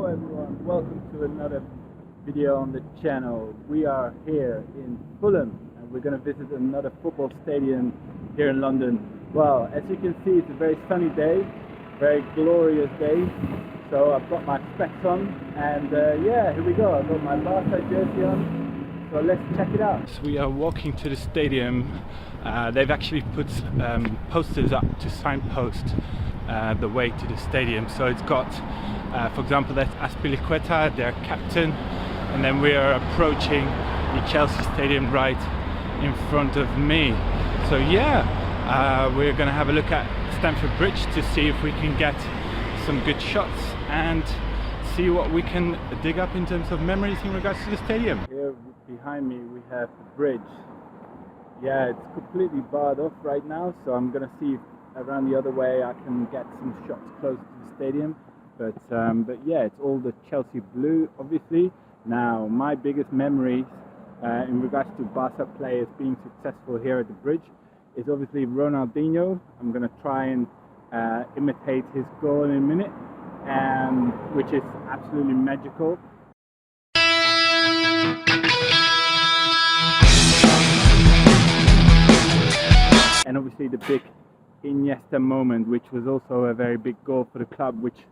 Hello everyone, welcome to another video on the channel. We are here in Fulham and we're going to visit another football stadium here in London. Well, as you can see, it's a very sunny day, very glorious day. So I've got my specs on and yeah, here we go. I've got my Barca jersey on, so let's check it out. So we are walking to the stadium. They've actually put posters up to signpost the way to the stadium. So it's got, for example, that's Azpilicueta, their captain, and then we are approaching the Chelsea stadium right in front of me. So yeah, we're gonna have a look at Stamford Bridge to see if we can get some good shots and see what we can dig up in terms of memories in regards to the stadium. Here behind me we have the bridge. Yeah, it's completely barred off right now, so I'm gonna see if around the other way I can get some shots closer to the stadium. But yeah, it's all the Chelsea blue, obviously. Now, my biggest memories in regards to Barca players being successful here at the bridge is obviously Ronaldinho. I'm going to try and imitate his goal in a minute, which is absolutely magical. And obviously the big Iniesta moment, which was also a very big goal for the club, which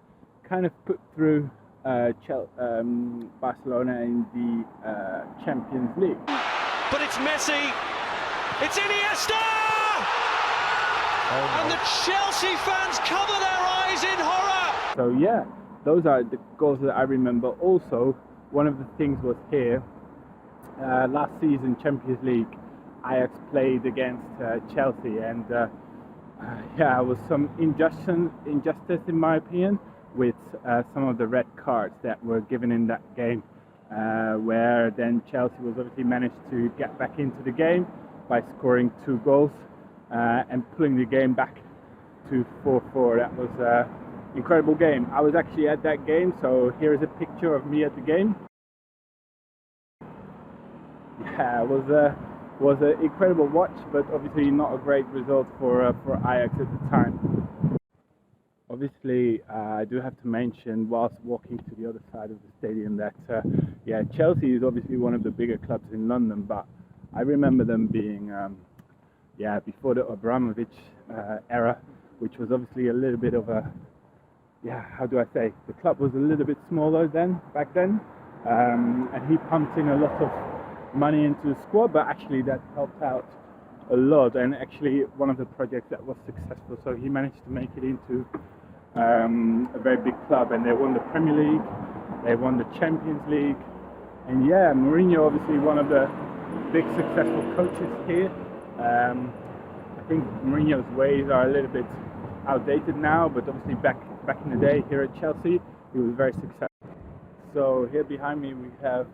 kind of put through Barcelona in the Champions League. But it's Messi, it's Iniesta! Oh, and the Chelsea fans cover their eyes in horror! So yeah, those are the goals that I remember. Also, one of the things was here, last season Champions League, Ajax played against Chelsea, and yeah, there was some injustice in my opinion with some of the red cards that were given in that game, where then Chelsea was obviously managed to get back into the game by scoring 2 goals and pulling the game back to 4-4. That was an incredible game. I was actually at that game, so here is a picture of me at the game. Yeah, it was an incredible watch, but obviously not a great result for Ajax at the time. Obviously, I do have to mention, whilst walking to the other side of the stadium, that yeah, Chelsea is obviously one of the bigger clubs in London, but I remember them being, yeah, before the Abramovich era, which was obviously a little bit of a, yeah, how do I say, the club was a little bit smaller back then, and he pumped in a lot of money into the squad, but actually that helped out a lot, and actually one of the projects that was successful, so he managed to make it into a very big club, and they won the Premier League, they won the Champions League, and yeah, Mourinho obviously one of the big successful coaches here. I think Mourinho's ways are a little bit outdated now, but obviously back in the day here at Chelsea he was very successful. So here behind me we have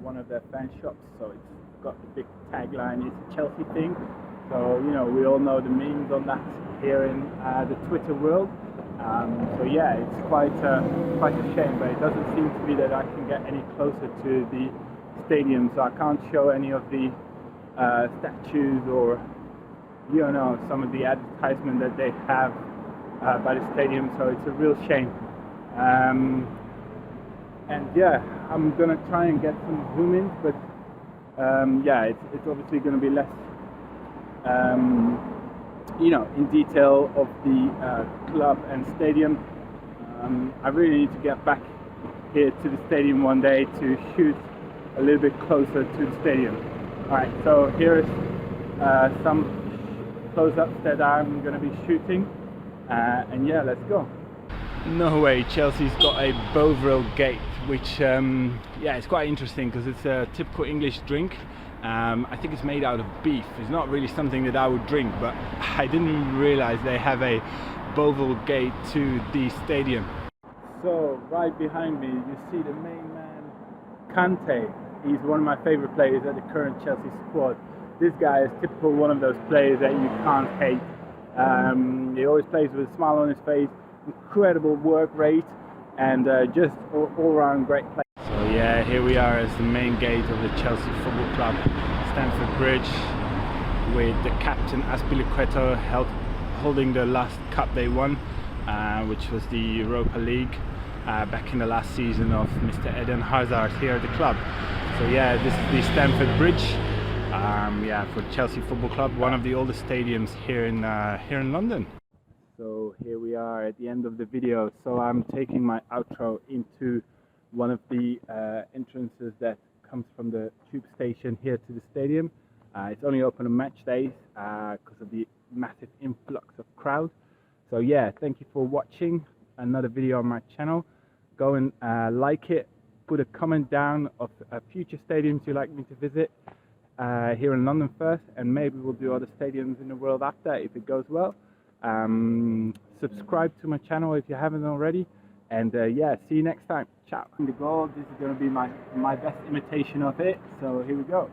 one of their fan shops, so it's got the big tagline, "It's a Chelsea thing." So, you know, we all know the memes on that here in the Twitter world. So yeah, it's quite a shame, but it doesn't seem to be that I can get any closer to the stadium, so I can't show any of the statues or, you know, some of the advertisement that they have by the stadium, so it's a real shame. And yeah, I'm gonna try and get some zoom ins, but yeah, it's obviously going to be less, you know, in detail of the club and stadium. I really need to get back here to the stadium one day to shoot a little bit closer to the stadium. Alright, so here is some close-ups that I'm going to be shooting, and yeah, let's go. No way, Chelsea's got a Bovril gate, which yeah, it's quite interesting because it's a typical English drink. I think it's made out of beef. It's not really something that I would drink, but I didn't even realize they have a Bovril gate to the stadium. So right behind me you see the main man, Kante. He's one of my favorite players at the current Chelsea squad. This guy is typical one of those players that you can't hate. He always plays with a smile on his face, incredible work rate, and just all-round great play. So yeah, here we are as the main gate of the Chelsea Football Club, Stamford Bridge, with the captain Azpilicueta holding the last cup they won, which was the Europa League. back in the last season of Mr. Eden Hazard here at the club. So yeah, this is the Stamford Bridge, for Chelsea Football Club, one of the oldest stadiums here in London. So here we are at the end of the video. So I'm taking my outro into one of the entrances that comes from the tube station here to the stadium. It's only open on match days because of the massive influx of crowd. So yeah, thank you for watching another video on my channel. Go and like it, put a comment down of future stadiums you'd like me to visit here in London first, and maybe we'll do other stadiums in the world after if it goes well. Subscribe to my channel if you haven't already, and yeah, see you next time. Ciao. The goal, this is going to be my best imitation of it, so here we go.